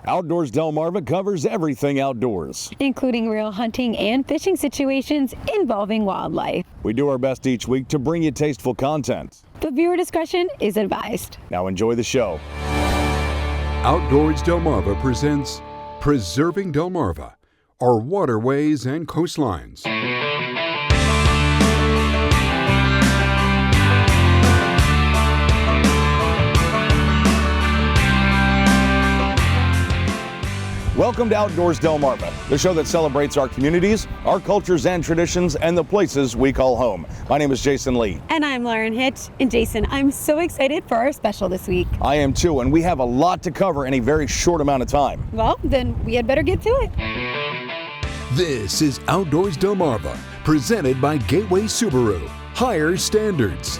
Outdoors Delmarva covers everything outdoors, including real hunting and fishing situations involving wildlife. We do our best each week to bring you tasteful content, but viewer discretion is advised. Now enjoy the show. Outdoors Delmarva presents Preserving Delmarva, our waterways and coastlines. Welcome to Outdoors Delmarva, the show that celebrates our communities, our cultures and traditions, and the places we call home. My name is Jason Lee. And I'm Lauren Hitch. And Jason, I'm so excited for our special this week. I am too, and we have a lot to cover in a very short amount of time. Well, then we had better get to it. This is Outdoors Delmarva, presented by Gateway Subaru. Higher standards.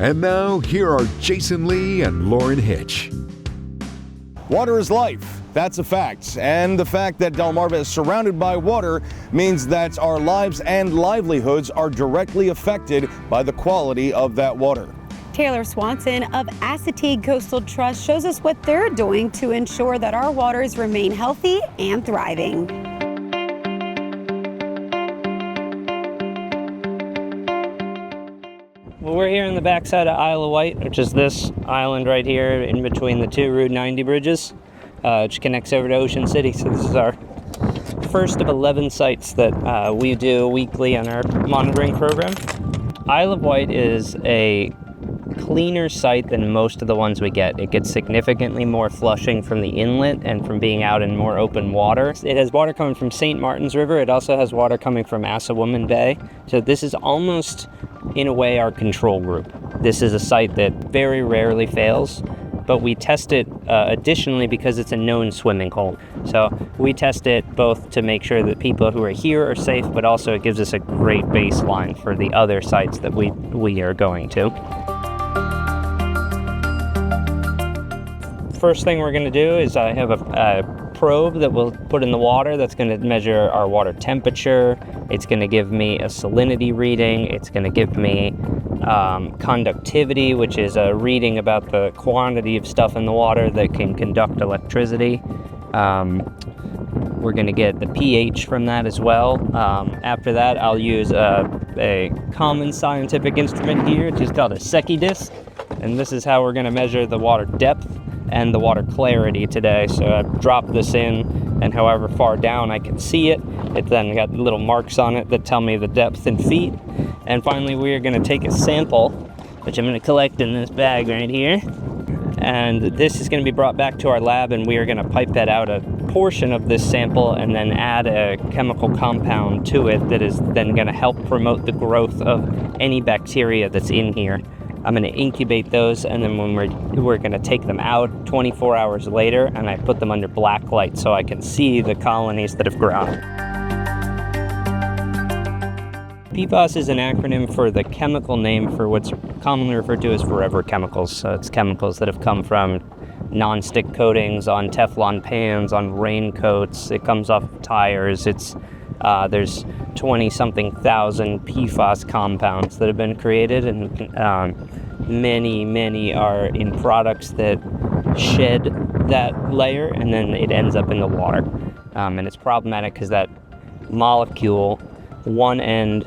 And now, here are Jason Lee and Lauren Hitch. Water is life. That's a fact. And the fact that Delmarva is surrounded by water means that our lives and livelihoods are directly affected by the quality of that water. Taylor Swanson of Assateague Coastal Trust shows us what they're doing to ensure that our waters remain healthy and thriving. Well, we're here on the backside of Isle of Wight, which is this island right here in between the two Route 90 bridges, which connects over to Ocean City. So this is our first of 11 sites that we do weekly on our monitoring program. Isle of Wight is a cleaner site than most of the ones we get. It gets significantly more flushing from the inlet and from being out in more open water. It has water coming from St. Martin's River. It also has water coming from Assateague Bay. So this is almost, in a way, our control group. This is a site that very rarely fails, but we test it additionally because it's a known swimming hole. So we test it both to make sure that people who are here are safe, but also it gives us a great baseline for the other sites that we are going to. First thing we're going to do is I have a probe that we'll put in the water that's going to measure our water temperature. It's going to give me a salinity reading. It's going to give me conductivity, which is a reading about the quantity of stuff in the water that can conduct electricity. We're going to get the pH from that as well. After that, I'll use a common scientific instrument here, which is called a Secchi disc. And this is how we're going to measure the water depth and the water clarity today. So I've dropped this in, and however far down I can see it, it then got little marks on it that tell me the depth in feet. And finally, we are going to take a sample, which I'm going to collect in this bag right here. And this is going to be brought back to our lab, and we are going to pipette out a portion of this sample and then add a chemical compound to it that is then going to help promote the growth of any bacteria that's in here. I'm going to incubate those, and then when we're going to take them out 24 hours later, and I put them under black light so I can see the colonies that have grown. PFAS is an acronym for the chemical name for what's commonly referred to as forever chemicals. So it's chemicals that have come from non-stick coatings on Teflon pans, on raincoats. It comes off tires. There's 20-something thousand PFAS compounds that have been created, and many are in products that shed that layer, and then it ends up in the water. And it's problematic because that molecule, one end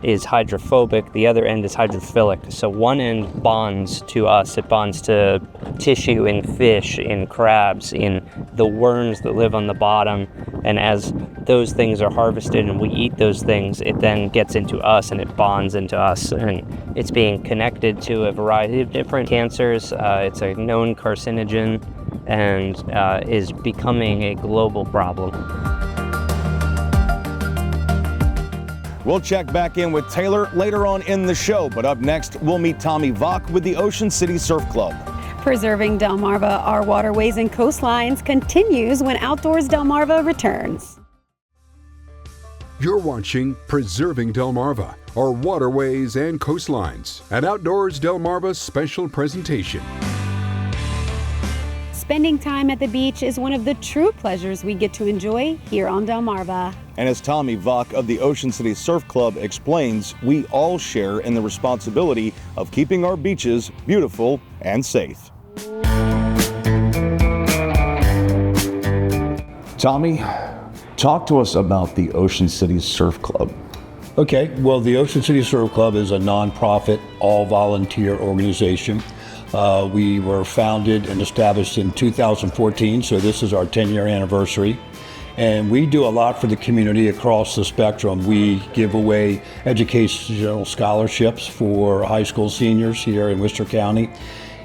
is hydrophobic, the other end is hydrophilic. So one end bonds to us, it bonds to tissue in fish, in crabs, in the worms that live on the bottom. And as those things are harvested and we eat those things, it then gets into us and it bonds into us. And it's being connected to a variety of different cancers. It's a known carcinogen and is becoming a global problem. We'll check back in with Taylor later on in the show, but up next, we'll meet Tommy Vach with the Ocean City Surf Club. Preserving Delmarva, our waterways and coastlines continues when Outdoors Delmarva returns. You're watching Preserving Delmarva, our waterways and coastlines, an Outdoors Delmarva special presentation. Spending time at the beach is one of the true pleasures we get to enjoy here on Delmarva. And as Tommy Vach of the Ocean City Surf Club explains, we all share in the responsibility of keeping our beaches beautiful and safe. Tommy, talk to us about the Ocean City Surf Club. Okay, well, the Ocean City Surf Club is a nonprofit, all-volunteer organization. We were founded and established in 2014, so this is our 10-year anniversary. And we do a lot for the community across the spectrum. We give away educational scholarships for high school seniors here in Worcester County.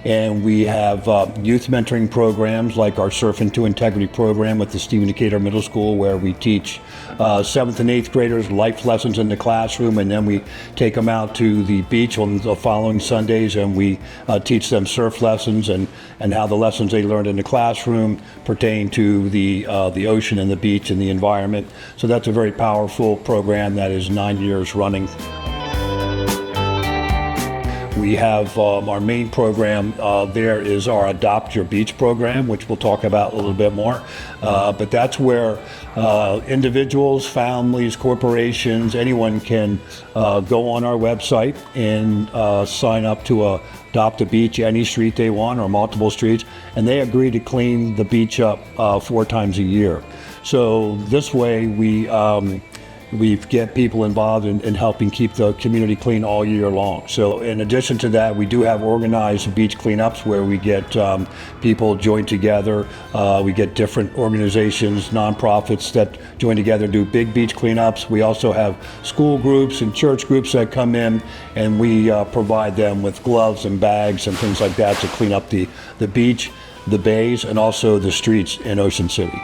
And we have youth mentoring programs like our Surf Into Integrity program with the Stephen Decatur Middle School, where we teach 7th and 8th graders life lessons in the classroom, and then we take them out to the beach on the following Sundays and we teach them surf lessons and how the lessons they learned in the classroom pertain to the ocean and the beach and the environment. So that's a very powerful program that is 9 years running. We have our main program there is our Adopt Your Beach program, which we'll talk about a little bit more. But that's where individuals, families, corporations, anyone can go on our website and sign up to adopt a beach, any street they want or multiple streets, and they agree to clean the beach up 4 times a year. So this way we get people involved in helping keep the community clean all year long. So in addition to that, we do have organized beach cleanups where we get people join together. We get different organizations, nonprofits that join together, do big beach cleanups. We also have school groups and church groups that come in, and we provide them with gloves and bags and things like that to clean up the beach, the bays, and also the streets in Ocean City.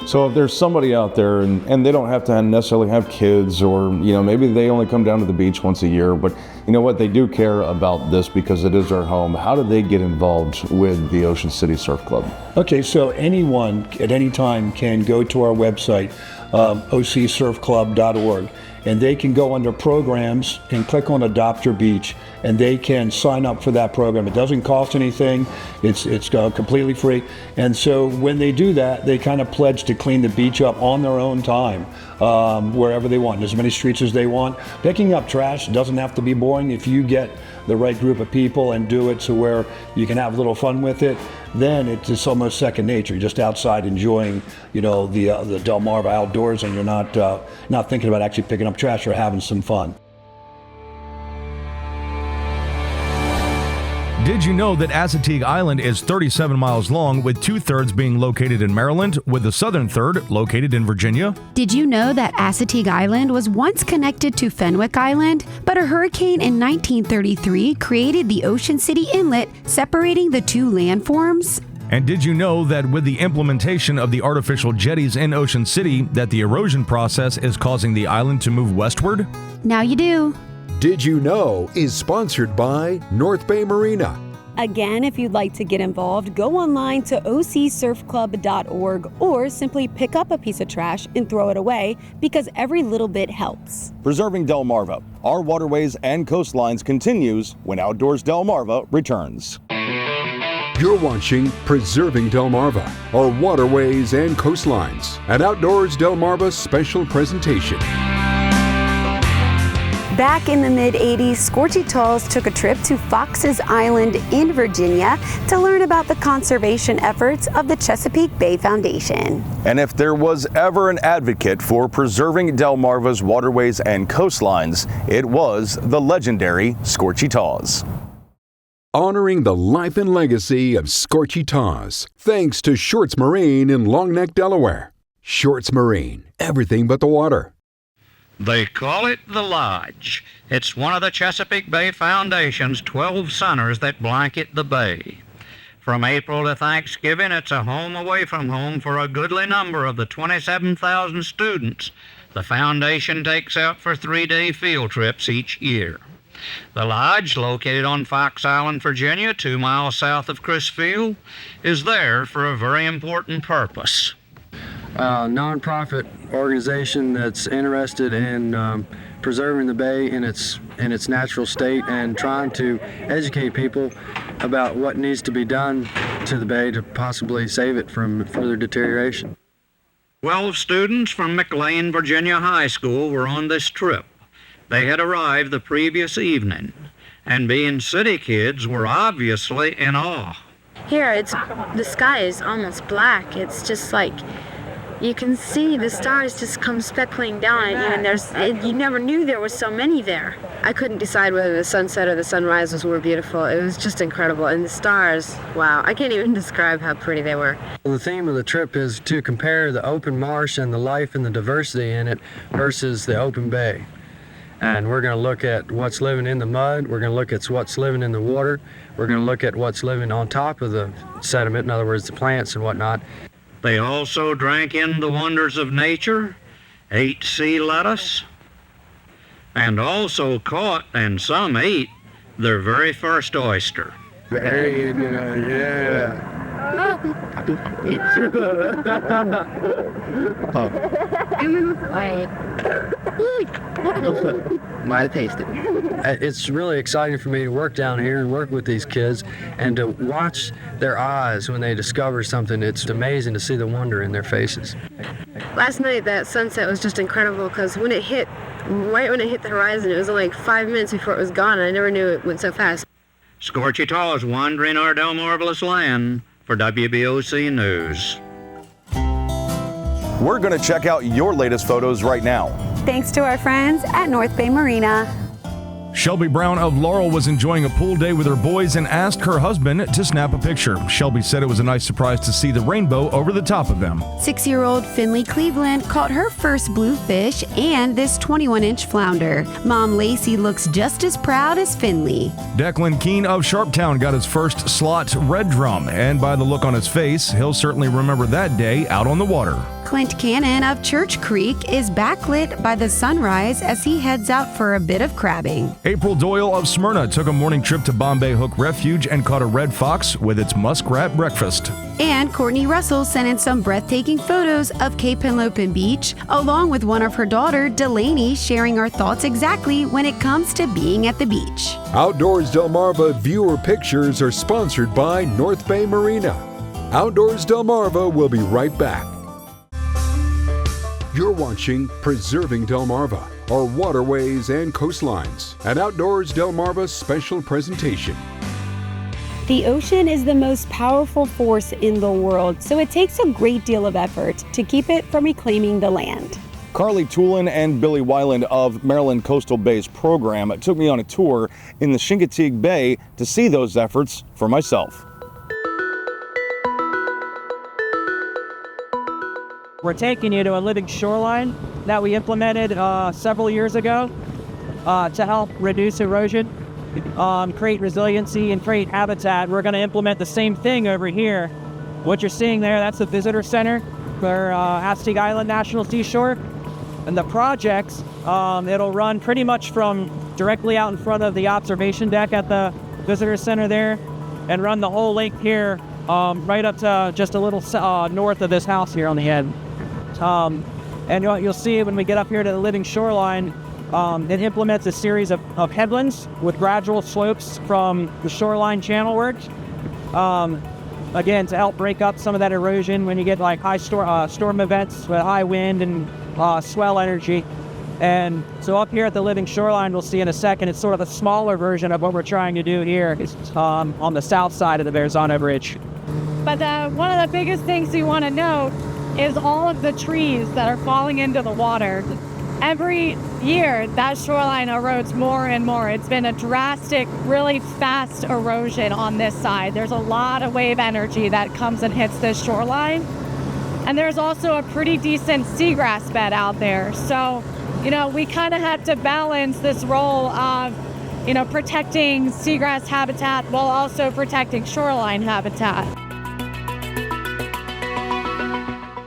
So if there's somebody out there and they don't have to necessarily have kids, or maybe they only come down to the beach once a year, but you know what, they do care about this because it is their home. How do they get involved with the Ocean City Surf Club? Okay, so anyone at any time can go to our website, ocsurfclub.org, and they can go under programs and click on Adopt Your Beach, and they can sign up for that program. It doesn't cost anything. It's completely free. And so when they do that, they kind of pledge to clean the beach up on their own time, wherever they want, as many streets as they want. Picking up trash doesn't have to be boring. If you get the right group of people and do it so where you can have a little fun with it, then it's almost second nature. You're just outside enjoying, the Delmarva outdoors, and you're not thinking about actually picking up trash or having some fun. Did you know that Assateague Island is 37 miles long, with 2/3 being located in Maryland, with the southern third located in Virginia? Did you know that Assateague Island was once connected to Fenwick Island, but a hurricane in 1933 created the Ocean City Inlet, separating the two landforms? And did you know that with the implementation of the artificial jetties in Ocean City, that the erosion process is causing the island to move westward? Now you do. Did You Know is sponsored by North Bay Marina. Again, if you'd like to get involved, go online to ocsurfclub.org or simply pick up a piece of trash and throw it away, because every little bit helps. Preserving Delmarva, our waterways and coastlines continues when Outdoors Delmarva returns. You're watching Preserving Delmarva, our waterways and coastlines, an Outdoors Delmarva special presentation. Back in the mid-'80s, Scorchy Tulls took a trip to Fox's Island in Virginia to learn about the conservation efforts of the Chesapeake Bay Foundation. And if there was ever an advocate for preserving Delmarva's waterways and coastlines, it was the legendary Scorchy Tulls. Honoring the life and legacy of Scorchy Tulls, thanks to Shorts Marine in Long Neck, Delaware. Shorts Marine, everything but the water. They call it the Lodge. It's one of the Chesapeake Bay Foundation's 12 centers that blanket the bay. From April to Thanksgiving, it's a home away from home for a goodly number of the 27,000 students the foundation takes out for 3-day field trips each year. The Lodge, located on Fox Island, Virginia, 2 miles south of Crisfield, is there for a very important purpose. nonprofit organization that's interested in preserving the bay in its natural state and trying to educate people about what needs to be done to the bay to possibly save it from further deterioration. 12 students from McLean, Virginia High School were on this trip. They had arrived the previous evening, and being city kids were obviously in awe. Here, the sky is almost black. It's just like you can see the stars just come speckling down at you, and you never knew there were so many there. I couldn't decide whether the sunset or the sunrises were beautiful. It was just incredible. And the stars, wow, I can't even describe how pretty they were. The theme of the trip is to compare the open marsh and the life and the diversity in it versus the open bay. And we're going to look at what's living in the mud. We're going to look at what's living in the water. We're going to look at what's living on top of the sediment, in other words, the plants and whatnot. They also drank in the wonders of nature, ate sea lettuce, and also caught, and some ate, their very first oyster. Very good, yeah. Might have tasted. It's really exciting for me to work down here and work with these kids and to watch their eyes when they discover something. It's amazing to see the wonder in their faces. Last night, that sunset was just incredible because right when it hit the horizon, it was only like 5 minutes before it was gone, and I never knew it went so fast. Scorchy Taws wandering our Delmarvelous land for WBOC News. We're going to check out your latest photos right now. Thanks to our friends at North Bay Marina. Shelby Brown of Laurel was enjoying a pool day with her boys and asked her husband to snap a picture. Shelby said it was a nice surprise to see the rainbow over the top of them. 6-year-old Finley Cleveland caught her first bluefish and this 21-inch flounder. Mom Lacey looks just as proud as Finley. Declan Keene of Sharptown got his first slot red drum, and by the look on his face, he'll certainly remember that day out on the water. Clint Cannon of Church Creek is backlit by the sunrise as he heads out for a bit of crabbing. April Doyle of Smyrna took a morning trip to Bombay Hook Refuge and caught a red fox with its muskrat breakfast. And Courtney Russell sent in some breathtaking photos of Cape Henlopen Beach, along with one of her daughter, Delaney, sharing our thoughts exactly when it comes to being at the beach. Outdoors Delmarva viewer pictures are sponsored by North Bay Marina. Outdoors Delmarva will be right back. You're watching Preserving Delmarva, our waterways and coastlines, an Outdoors Delmarva special presentation. The ocean is the most powerful force in the world, so it takes a great deal of effort to keep it from reclaiming the land. Carly Toulon and Billy Weiland of Maryland Coastal Bay's program took me on a tour in the Chesapeake Bay to see those efforts for myself. We're taking you to a living shoreline that we implemented several years ago to help reduce erosion, create resiliency, and create habitat. We're going to implement the same thing over here. What you're seeing there, that's the visitor center for Assateague Island National Seashore. And the projects, it'll run pretty much from directly out in front of the observation deck at the visitor center there and run the whole length here right up to just a little north of this house here on the end. And you'll see when we get up here to the living shoreline, it implements a series of headlands with gradual slopes from the shoreline channel work. Again, to help break up some of that erosion when you get like high storm events with high wind and swell energy. And so up here at the living shoreline, we'll see in a second, it's sort of a smaller version of what we're trying to do here. It's on the south side of the Verrazano Bridge. But one of the biggest things you want to note is all of the trees that are falling into the water. Every year, that shoreline erodes more and more. It's been a drastic, really fast erosion on this side. There's a lot of wave energy that comes and hits this shoreline. And there's also a pretty decent seagrass bed out there. So, we kind of have to balance this role of, protecting seagrass habitat while also protecting shoreline habitat.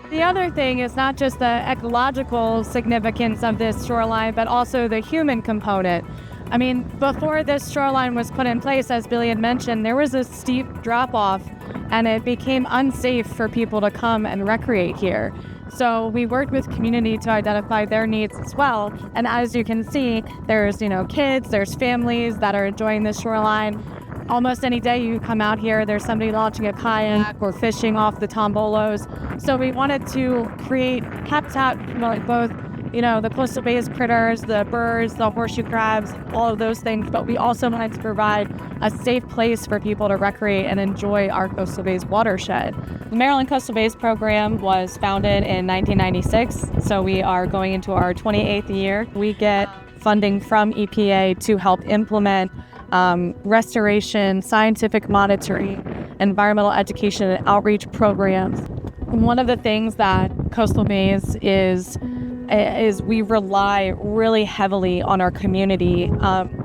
The other thing is not just the ecological significance of this shoreline, but also the human component. I mean, before this shoreline was put in place, as Billy had mentioned, there was a steep drop-off, and it became unsafe for people to come and recreate here. So we worked with community to identify their needs as well. And as you can see, there's, kids, there's families that are enjoying the shoreline. Almost any day you come out here, there's somebody launching a kayak or fishing off the tombolos. So we wanted to create habitat for both, the coastal bays critters, the birds, the horseshoe crabs, all of those things. But we also wanted to provide a safe place for people to recreate and enjoy our coastal bays watershed. The Maryland Coastal Bays program was founded in 1996, so we are going into our 28th year. We get funding from EPA to help implement restoration, scientific monitoring, environmental education, and outreach programs. One of the things that Coastal Bays is we rely really heavily on our community.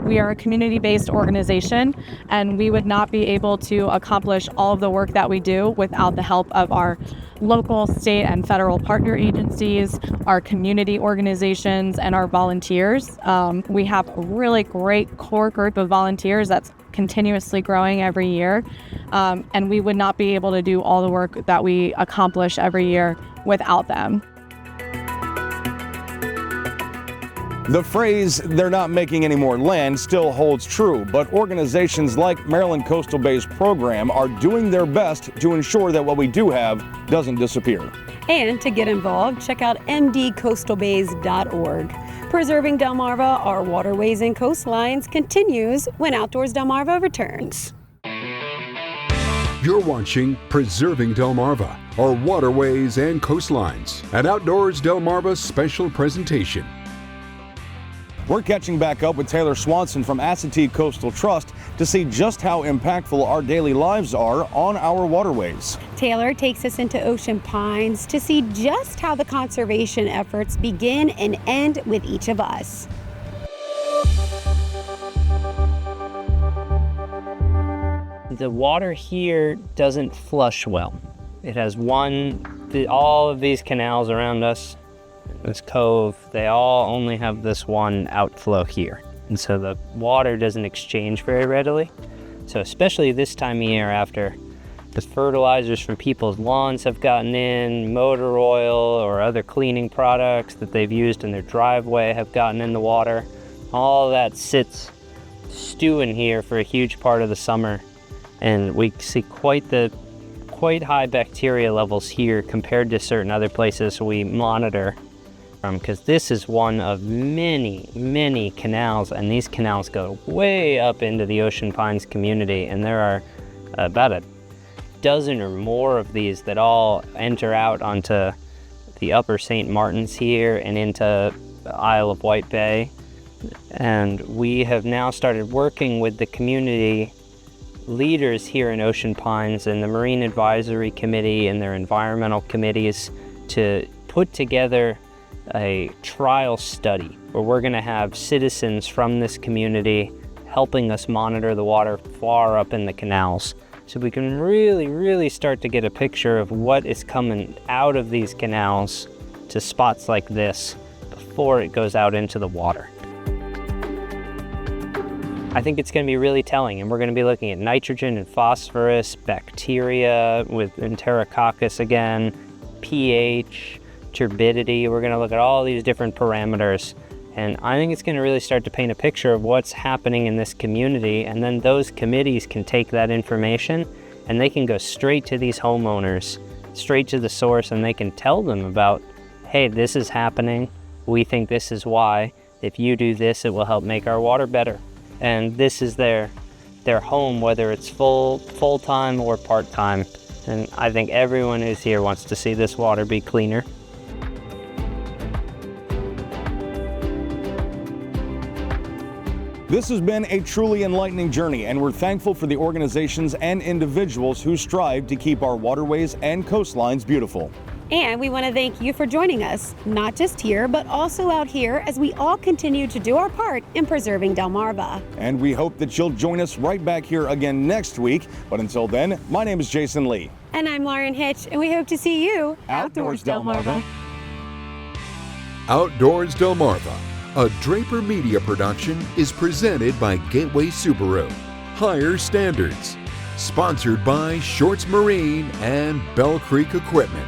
We are a community-based organization, and we would not be able to accomplish all of the work that we do without the help of our local, state, and federal partner agencies, our community organizations, and our volunteers. We have a really great core group of volunteers that's continuously growing every year, and we would not be able to do all the work that we accomplish every year without them. The phrase, "they're not making any more land," still holds true, but organizations like Maryland Coastal Bays program are doing their best to ensure that what we do have doesn't disappear. And to get involved, check out mdcoastalbays.org. Preserving Delmarva, our waterways and coastlines continues when Outdoors Delmarva returns. You're watching Preserving Delmarva, our waterways and coastlines, an Outdoors Delmarva special presentation. We're catching back up with Taylor Swanson from Assateague Coastal Trust to see just how impactful our daily lives are on our waterways. Taylor takes us into Ocean Pines to see just how the conservation efforts begin and end with each of us. The water here doesn't flush well. It has all of these canals around us, this cove, they all only have this one outflow here. And so the water doesn't exchange very readily. So especially this time of year after the fertilizers from people's lawns have gotten in, motor oil or other cleaning products that they've used in their driveway have gotten in the water. All that sits stewing here for a huge part of the summer. And we see quite high bacteria levels here compared to certain other places we monitor. Because this is one of many canals, and these canals go way up into the Ocean Pines community, and there are about a dozen or more of these that all enter out onto the upper St. Martin's here and into the Isle of White Bay. And we have now started working with the community leaders here in Ocean Pines and the Marine Advisory Committee and their environmental committees to put together a trial study where we're going to have citizens from this community helping us monitor the water far up in the canals, so we can really start to get a picture of what is coming out of these canals to spots like this before it goes out into the water. I think it's going to be really telling, and we're going to be looking at nitrogen and phosphorus, bacteria with Enterococcus again, pH, turbidity. We're going to look at all these different parameters, and I think it's going to really start to paint a picture of what's happening in this community, and then those committees can take that information and they can go straight to these homeowners, straight to the source, and they can tell them about, hey, this is happening, we think this is why, if you do this it will help make our water better. And this is their home, whether it's full-time or part-time, and I think everyone who's here wants to see this water be cleaner. This has been a truly enlightening journey, and we're thankful for the organizations and individuals who strive to keep our waterways and coastlines beautiful. And we want to thank you for joining us, not just here, but also out here as we all continue to do our part in preserving Delmarva. And we hope that you'll join us right back here again next week. But until then, my name is Jason Lee. And I'm Lauren Hitch, and we hope to see you Outdoors Delmarva. Outdoors Delmarva, a Draper Media production, is presented by Gateway Subaru, Higher Standards, sponsored by Shorts Marine and Bell Creek Equipment.